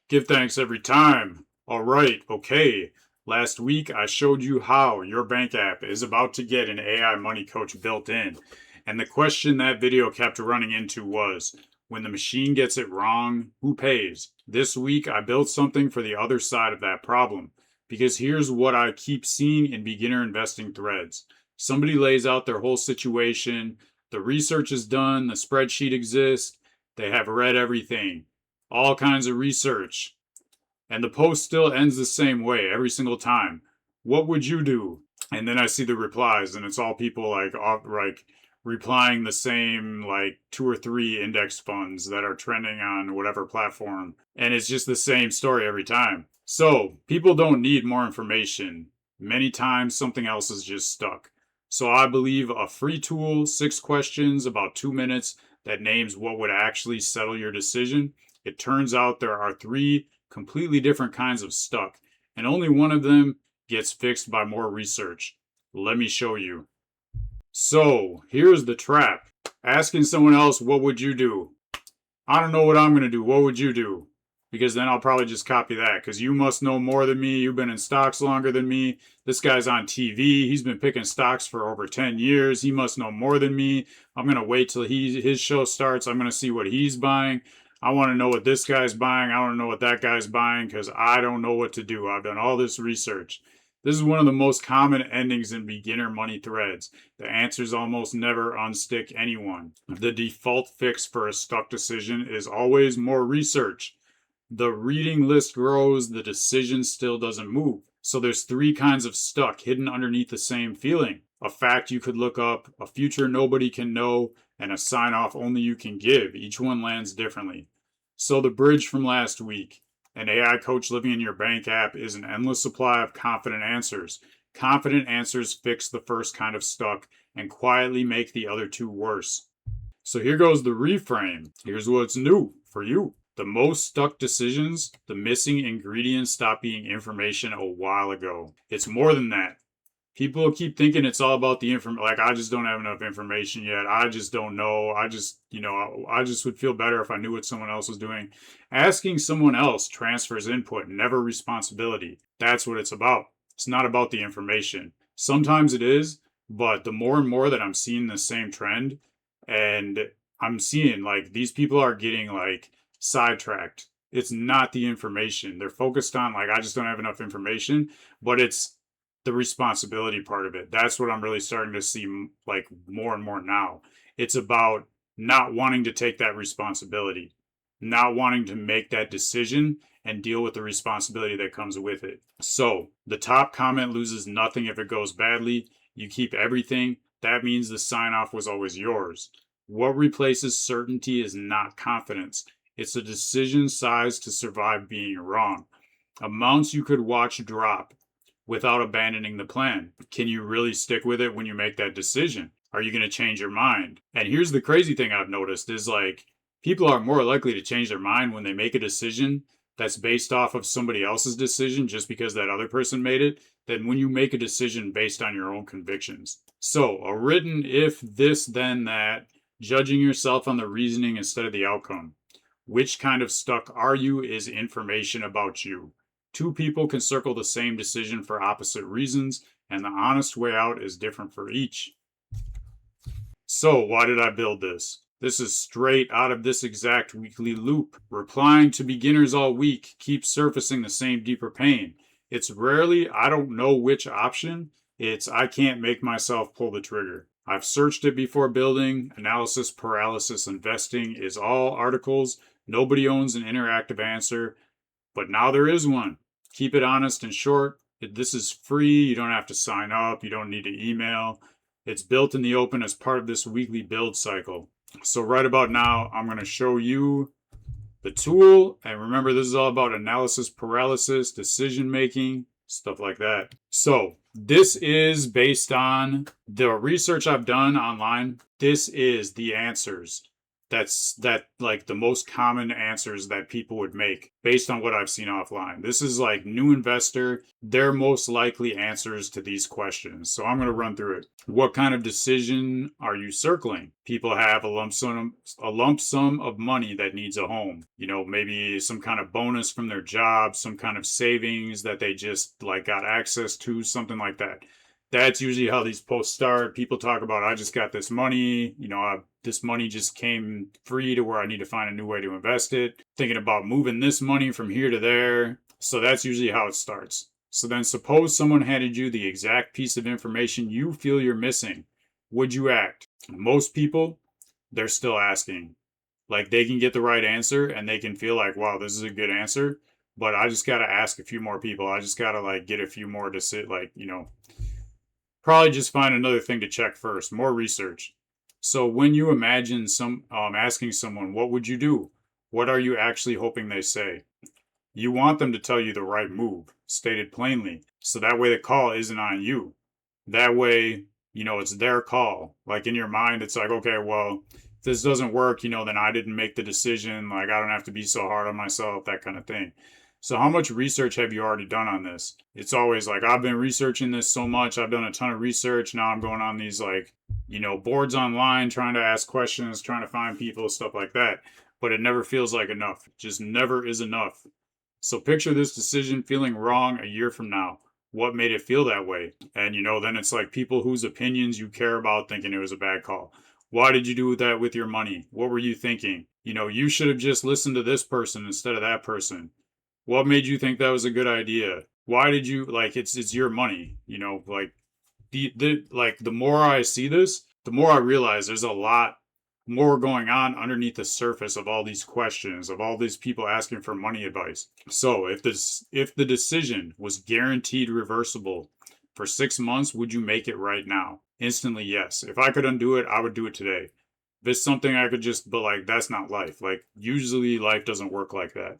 Give thanks every time. All right, okay. Last week I showed you how your bank app is about to get an AI money coach built in. And the question that video kept running into was, when the machine gets it wrong, who pays? This week I built something for the other side of that problem. Because here's what I keep seeing in beginner investing threads. Somebody lays out their whole situation, the research is done, the spreadsheet exists, they have read everything, all kinds of research. And the post still ends the same way every single time. What would you do? And then I see the replies, and it's all people like replying the same like two or three index funds that are trending on whatever platform. And it's just the same story every time. So people don't need more information. Many times something else is just stuck. So I believe a free tool, 6 questions, about 2 minutes, that names what would actually settle your decision. It turns out there are 3 completely different kinds of stuck, and only one of them gets fixed by more research. Let me show you. So here's the trap. Asking someone else, what would you do? I don't know what I'm going to do. What would you do? Because then I'll probably just copy that, because you must know more than me. You've been in stocks longer than me. This guy's on TV. He's been picking stocks for over 10 years. He must know more than me. I'm going to wait till his show starts. I'm going to see what he's buying. I want to know what this guy's buying. I want to know what that guy's buying, because I don't know what to do. I've done all this research. This is one of the most common endings in beginner money threads. The answers almost never unstick anyone. The default fix for a stuck decision is always more research. The reading list grows, the decision still doesn't move. So there's 3 kinds of stuck hidden underneath the same feeling. A fact you could look up, a future nobody can know, and a sign off only you can give. Each one lands differently. So the bridge from last week. An AI coach living in your bank app is an endless supply of confident answers. Confident answers fix the first kind of stuck and quietly make the other 2 worse. So here goes the reframe. Here's what's new for you. The most stuck decisions, the missing ingredients stopped being information a while ago. It's more than that. People keep thinking it's all about the information. Like, I just don't have enough information yet. I just don't know. I just would feel better if I knew what someone else was doing. Asking someone else transfers input, never responsibility. That's what it's about. It's not about the information. Sometimes it is, but the more and more that I'm seeing the same trend, and I'm seeing like these people are getting like sidetracked. It's not the information. They're focused on like, I just don't have enough information, but it's the responsibility part of it. That's what I'm really starting to see like more and more now. It's about not wanting to take that responsibility, not wanting to make that decision and deal with the responsibility that comes with it. So the top comment loses nothing if it goes badly. You keep everything. That means the sign off was always yours. What replaces certainty is not confidence. It's a decision size to survive being wrong. Amounts you could watch drop without abandoning the plan. Can you really stick with it when you make that decision? Are you going to change your mind? And here's the crazy thing I've noticed is like people are more likely to change their mind when they make a decision that's based off of somebody else's decision just because that other person made it than when you make a decision based on your own convictions. So a written if this then that, judging yourself on the reasoning instead of the outcome. Which kind of stuck are you is information about you. 2 people can circle the same decision for opposite reasons, and the honest way out is different for each. So why did I build this? This is straight out of this exact weekly loop. Replying to beginners all week keeps surfacing the same deeper pain. It's rarely I don't know which option, it's I can't make myself pull the trigger. I've searched it before building. Analysis paralysis investing is all articles. Nobody owns an interactive answer, but now there is one. Keep it honest and short. This is free. You don't have to sign up. You don't need to email. It's built in the open as part of this weekly build cycle. So right about now, I'm going to show you the tool. And remember, this is all about analysis paralysis, decision making, stuff like that. So this is based on the research I've done online. This is the answers. That like the most common answers that people would make based on what I've seen offline. This is like new investor, their most likely answers to these questions. So I'm going to run through it. What kind of decision are you circling? People have a lump sum of money that needs a home. Maybe some kind of bonus from their job, some kind of savings that they just like got access to, something like that. That's usually how these posts start. People talk about, I just got this money, this money just came free to where I need to find a new way to invest it. Thinking about moving this money from here to there. So that's usually how it starts. So then suppose someone handed you the exact piece of information you feel you're missing. Would you act? Most people, they're still asking. Like they can get the right answer and they can feel like, wow, this is a good answer. But I just got to ask a few more people. I just got to like get a few more to sit probably just find another thing to check first, more research. So when you imagine asking someone, what would you do? What are you actually hoping they say? You want them to tell you the right move, stated plainly. So that way the call isn't on you. That way, it's their call. Like in your mind, it's like, okay, well, if this doesn't work, then I didn't make the decision. Like I don't have to be so hard on myself, that kind of thing. So how much research have you already done on this? It's always like, I've been researching this so much. I've done a ton of research. Now I'm going on these boards online, trying to ask questions, trying to find people, stuff like that. But it never feels like enough. It just never is enough. So picture this decision feeling wrong a year from now. What made it feel that way? And then it's like people whose opinions you care about thinking it was a bad call. Why did you do that with your money? What were you thinking? You should have just listened to this person instead of that person. What made you think that was a good idea? Why did you it's your money, like the more I see this, the more I realize there's a lot more going on underneath the surface of all these questions, of all these people asking for money advice. So if the decision was guaranteed reversible for 6 months, would you make it right now? Instantly, yes. If I could undo it, I would do it today. If it's something I could but that's not life. Like usually life doesn't work like that.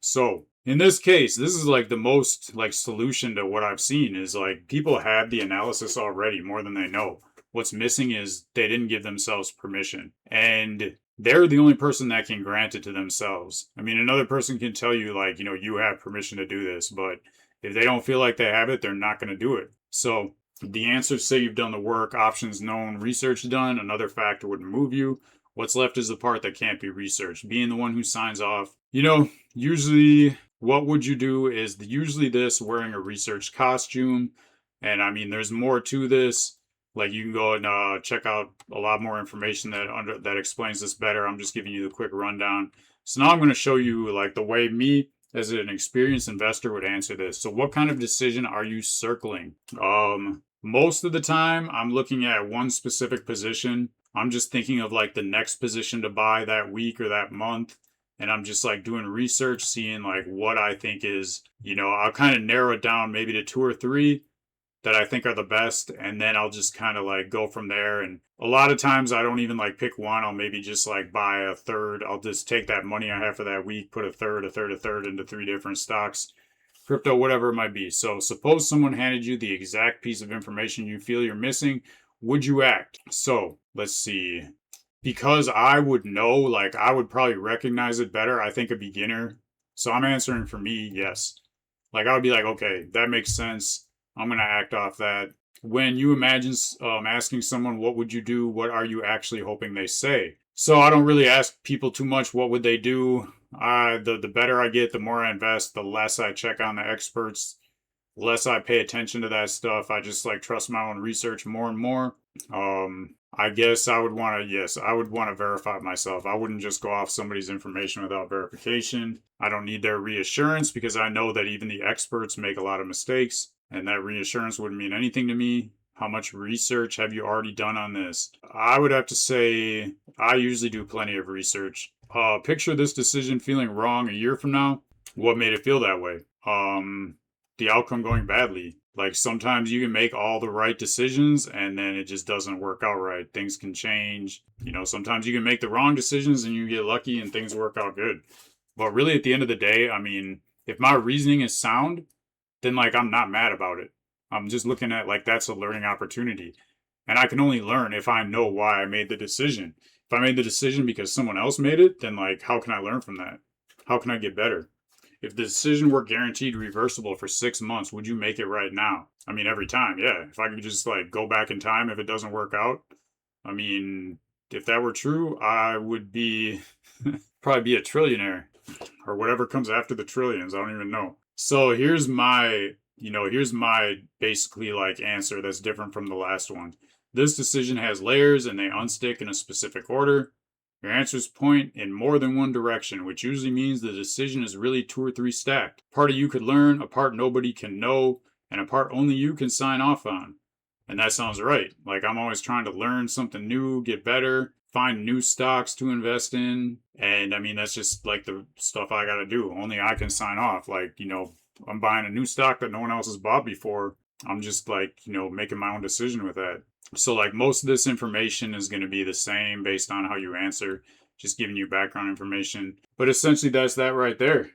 So in this case, this is like the most solution to what I've seen is like people have the analysis already more than they know. What's missing is they didn't give themselves permission, and they're the only person that can grant it to themselves. I mean, another person can tell you you have permission to do this, but if they don't feel like they have it, they're not going to do it. So the answers say you've done the work, options known, research done. Another factor wouldn't move you. What's left is the part that can't be researched, being the one who signs off. Usually what would you do is usually this, wearing a research costume. And I mean, there's more to this. Like you can go and check out a lot more information that explains this better. I'm just giving you the quick rundown. So now I'm going to show you the way me as an experienced investor would answer this. So what kind of decision are you circling? Most of the time I'm looking at one specific position. I'm just thinking of the next position to buy that week or that month. And I'm just doing research, seeing what I think is, I'll kind of narrow it down maybe to 2 or 3 that I think are the best. And then I'll just kind of go from there. And a lot of times I don't even pick one. I'll maybe just buy a third. I'll just take that money I have for that week, put a third into 3 different stocks, crypto, whatever it might be. So suppose someone handed you the exact piece of information you feel you're missing. Would you act? So let's see. Because I would know, I would probably recognize it better. I think a beginner. So I'm answering for me, yes. I would be okay, that makes sense. I'm going to act off that. When you imagine asking someone, what would you do? What are you actually hoping they say? So I don't really ask people too much, what would they do? The better I get, the more I invest, the less I check on the experts, the less I pay attention to that stuff. I just trust my own research more and more. I guess I would want to verify myself. I wouldn't just go off somebody's information without verification. I don't need their reassurance because I know that even the experts make a lot of mistakes, and that reassurance wouldn't mean anything to me. How much research have you already done on this? I would have to say I usually do plenty of research. Picture this decision feeling wrong a year from now. What made it feel that way? The outcome going badly. Sometimes you can make all the right decisions and then it just doesn't work out right. Things can change. Sometimes you can make the wrong decisions and you get lucky and things work out good. But really at the end of the day, I mean, if my reasoning is sound, then I'm not mad about it. I'm just looking at that's a learning opportunity. And I can only learn if I know why I made the decision. If I made the decision because someone else made it, then like, how can I learn from that? How can I get better? If the decision were guaranteed reversible for 6 months, would you make it right now? I mean, every time, yeah. If I could just like go back in time if it doesn't work out, I mean, if that were true, I would be probably be a trillionaire or whatever comes after the trillions. I don't even know. So here's my basically like answer that's different from the last one. This decision has layers and they unstick in a specific order. Your answers point in more than one direction, which usually means the decision is really 2 or 3 stacked. A part of you could learn, a part nobody can know, and a part only you can sign off on. And that sounds right. Like I'm always trying to learn something new, get better, find new stocks to invest in. And I mean, that's just like the stuff I got to do. Only I can sign off. Like, I'm buying a new stock that no one else has bought before. I'm just like, making my own decision with that. So like most of this information is going to be the same based on how you answer, just giving you background information. But essentially that's that right there.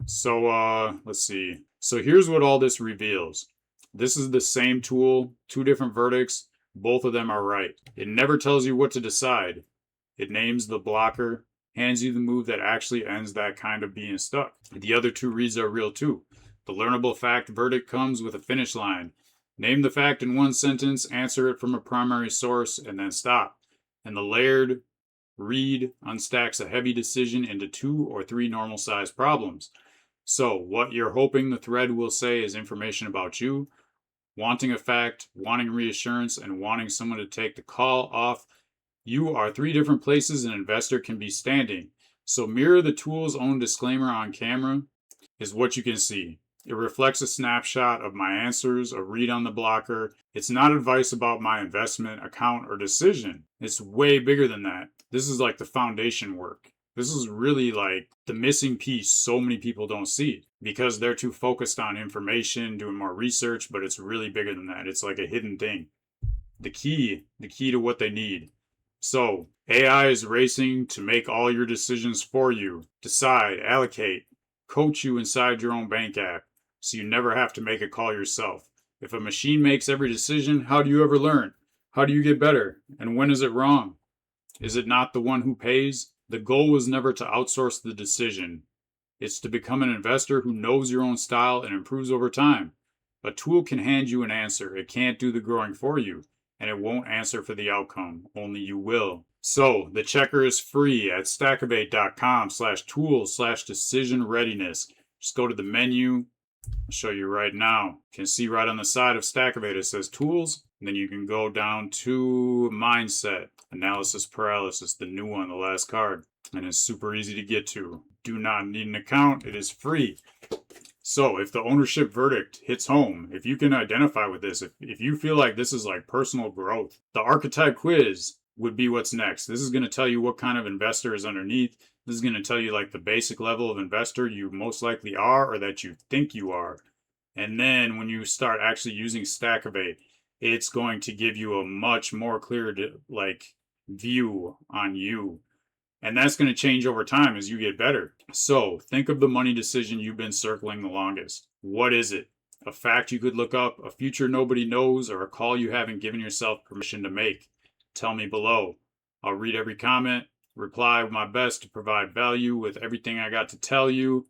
So let's see. So here's what all this reveals. This is the same tool, 2 different verdicts. Both of them are right. It never tells you what to decide. It names the blocker, hands you the move that actually ends that kind of being stuck. The other 2 reads are real too. The learnable fact verdict comes with a finish line. Name the fact in 1 sentence, answer it from a primary source, and then stop. And the layered read unstacks a heavy decision into 2 or 3 normal sized problems. So what you're hoping the thread will say is information about you, wanting a fact, wanting reassurance, and wanting someone to take the call off. You are 3 different places an investor can be standing. So mirror the tool's own disclaimer on camera is what you can see. It reflects a snapshot of my answers, a read on the blocker. It's not advice about my investment, account, or decision. It's way bigger than that. This is like the foundation work. This is really like the missing piece so many people don't see because they're too focused on information, doing more research, but it's really bigger than that. It's like a hidden thing. The key to what they need. So AI is racing to make all your decisions for you. Decide, allocate, coach you inside your own bank app so you never have to make a call yourself. If a machine makes every decision, how do you ever learn? How do you get better? And when is it wrong? Is it not the one who pays? The goal was never to outsource the decision. It's to become an investor who knows your own style and improves over time. A tool can hand you an answer. It can't do the growing for you, and it won't answer for the outcome. Only you will. So the checker is free at stackivate.com/tools/decision readiness. Just go to the menu. I'll show you right now. You can see right on the side of Stackivate it says tools, and then you can go down to mindset, analysis paralysis, the new one, the last card, and it's super easy to get to. Do not need an account. It is free. So if the ownership verdict hits home, if you can identify with this, if you feel like this is like personal growth, the archetype quiz would be what's next. This is going to tell you what kind of investor is underneath. This is going to tell you like the basic level of investor you most likely are or that you think you are. And then when you start actually using Stackivate, it's going to give you a much more clear like view on you. And that's going to change over time as you get better. So think of the money decision you've been circling the longest. What is it? A fact you could look up, a future nobody knows, or a call you haven't given yourself permission to make? Tell me below. I'll read every comment, reply my best to provide value with everything I got to tell you.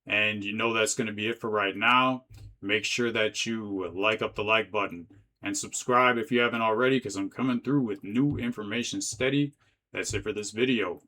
And that's going to be it for right now. Make sure that you like up the like button and subscribe if you haven't already, because I'm coming through with new information steady. That's it for this video.